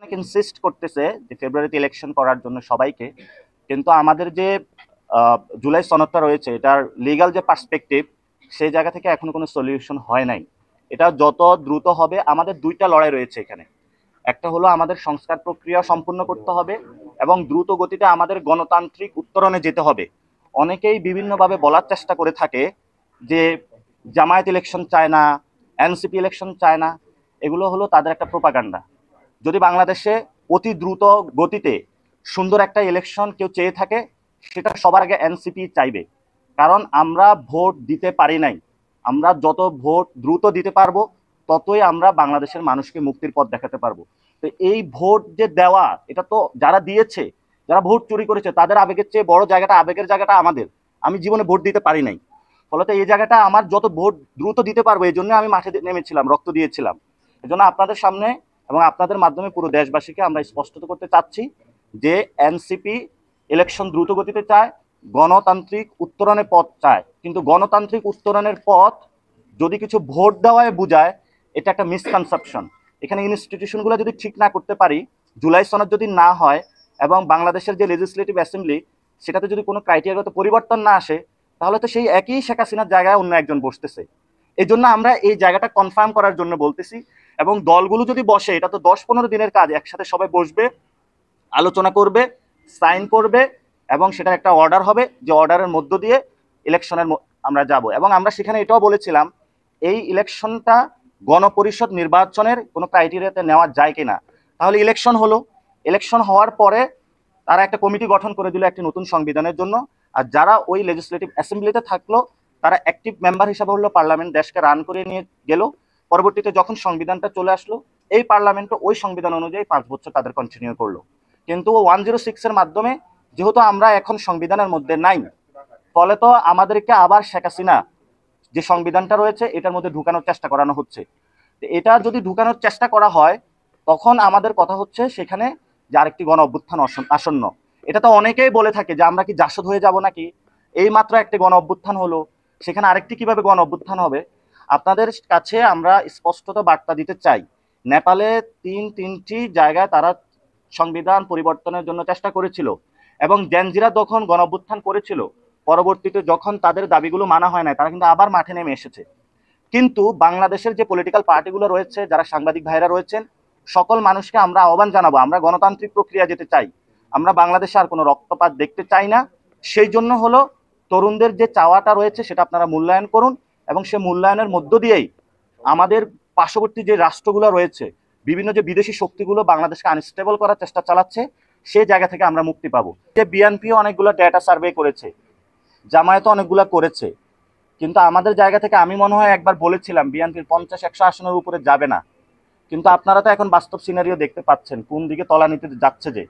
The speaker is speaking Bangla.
অনেক ইনসিস্ট করতেছে যে ফেব্রুয়ারিতে ইলেকশন করার জন্য সবাইকে, কিন্তু আমাদের যে জুলাই সনদটা রয়েছে এটার লিগ্যাল যে পার্সপেক্টিভ সেই জায়গা থেকে এখনো কোনো সলিউশন হয় নাই। এটা যত দ্রুত হবে, আমাদের দুইটা লড়াই রয়েছে এখানে। একটা হলো আমাদের সংস্কার প্রক্রিয়া সম্পূর্ণ করতে হবে এবং দ্রুত গতিতে আমাদের গণতান্ত্রিক উত্তরণে যেতে হবে। অনেকেই বিভিন্নভাবে বলার চেষ্টা করে থাকে যে জামায়াত ইলেকশন চায় না, এনসিপি ইলেকশন চায় না। এগুলো হলো তাদের একটা প্রোপাগান্ডা। যদি বাংলাদেশে অতি দ্রুত গতিতে সুন্দর একটা ইলেকশন কেউ চেয়ে থাকে, সেটা সবার আগে এনসিপি চাইবে। কারণ আমরা ভোট দিতে পারি নাই। আমরা যত ভোট দ্রুত দিতে পারবো ততই আমরা বাংলাদেশের মানুষকে মুক্তির পথ দেখাতে পারবো। তো এই ভোট যে দেওয়া, এটা তো যারা দিয়েছে, যারা ভোট চুরি করেছে তাদের আবেগের চেয়ে বড় জায়গাটা, আবেগের জায়গাটা আমাদের। আমি জীবনে ভোট দিতে পারি নাই, ফলত এই জায়গাটা আমার যত ভোট দ্রুত দিতে পারবো এই জন্য আমি মাঠে নেমেছিলাম, রক্ত দিয়েছিলাম। এই জন্য আপনাদের সামনে এবং আপনাদের মাধ্যমে পুরো দেশবাসীকে আমরা স্পষ্ট করতে চাচ্ছি যে এনসিপি ইলেকশন দ্রুত গতিতে চায়, গণতান্ত্রিক উত্তরণের পথ চায়। কিন্তু গণতান্ত্রিক উত্তরণের পথ যদি কিছু ভোট দেওয়ায় বোঝায়, এটা একটা মিসকনসেপশন। এখানে ইনস্টিটিউশনগুলো যদি ঠিক না করতে পারি, জুলাই সনদ যদি না হয় এবং বাংলাদেশের যে লেজিসলেটিভ অ্যাসেম্বলি সেটাতে যদি কোনো ক্রাইটেরিয়াগত পরিবর্তন না আসে, তাহলে তো সেই একই শেখ হাসিনার জায়গায় অন্য একজন বসতেছে। এই জন্য আমরা এই জায়গাটা কনফার্ম করার জন্য বলতেছি। এবং দলগুলো যদি বসে, এটা তো 10-15 দিনের কাজ, একসাথে সবাই বসবে, আলোচনা করবে, সাইন করবে এবং সেটার একটা অর্ডার হবে, যে অর্ডারের মধ্য দিয়ে ইলেকশনের আমরা যাব। এবং আমরা সেখানে এটাও বলেছিলাম এই ইলেকশনটা গণপরিষদ নির্বাচনের কোনো ক্রাইটেরিয়াতে নেওয়া যায় কিনা। তাহলে ইলেকশন হলো, ইলেকশন হওয়ার পরে তারা একটা কমিটি গঠন করে দিল একটি নতুন সংবিধানের জন্য। আর যারা ওই লেজিসলেটিভ অ্যাসেম্বলিতে থাকলো তারা অ্যাক্টিভ মেম্বার হিসাবে হলো, পার্লামেন্ট দেশকে রান করে নিয়ে গেল। পরবর্তীতে যখন সংবিধানটা চলে আসলো, এই পার্লামেন্টও ওই সংবিধান অনুযায়ী 5 বছর তাদের কন্টিনিউ করলো। কিন্তু 106-এর মাধ্যমে যেহেতু আমরা এখন সংবিধানের মধ্যে নাই, ফলে তো আমাদেরকে আবার শেখ হাসিনা যে সংবিধানটা রয়েছে এটার মধ্যে ঢুকানোর চেষ্টা করানো হচ্ছে। এটা যদি ঢুকানোর চেষ্টা করা হয়, তখন আমাদের কথা হচ্ছে সেখানে যে আরেকটি গণ অভ্যুত্থান আসন্ন। এটা তো অনেকেই বলে থাকে যে আমরা কি জাসদ হয়ে যাব নাকি, এই মাত্র একটি গণ অভ্যুত্থান হলো, সেখানে আরেকটি কিভাবে গণ অভ্যুত্থান হবে। আপনাদের কাছে আমরা স্পষ্টত বার্তা দিতে চাই, নেপালে তিনটি জায়গায় তারা সংবিধান পরিবর্তনের জন্য চেষ্টা করেছিল এবং জেনজিরা যখন গণ অভ্যুত্থান করেছিল, পরবর্তীতে যখন তাদের দাবিগুলো মানা হয় না, তারা কিন্তু আবার মাঠে নেমে এসেছে। কিন্তু বাংলাদেশের যে পলিটিক্যাল পার্টিগুলো রয়েছে, যারা সাংবাদিক ভাইরা রয়েছেন, সকল মানুষকে আমরা আহ্বান জানাবো, আমরা গণতান্ত্রিক প্রক্রিয়া যেতে চাই। আমরা বাংলাদেশে আর কোনো রক্তপাত দেখতে চাই না। সেই জন্য হলো তরুণদের যে চাওয়াটা রয়েছে সেটা আপনারা মূল্যায়ন করুন এবং সে মূল্যায়নের মধ্য দিয়েই আমাদের পার্শ্ববর্তী যে রাষ্ট্রগুলো রয়েছে, বিভিন্ন যে বিদেশি শক্তিগুলো বাংলাদেশকে আনস্টেবল করার চেষ্টা চালাচ্ছে, সেই জায়গা থেকে আমরা মুক্তি পাবো। যে বিএনপিও অনেকগুলো ডেটা সার্ভে করেছে, জামায়াতও অনেকগুলো করেছে, কিন্তু আমাদের জায়গা থেকে আমি মনে হয় একবার বলেছিলাম বিএনপির 50-100 আসনের উপরে যাবে না। কিন্তু আপনারা তো এখন বাস্তব সিনারিও দেখতে পাচ্ছেন কোন দিকে তলানিতে যাচ্ছে যে।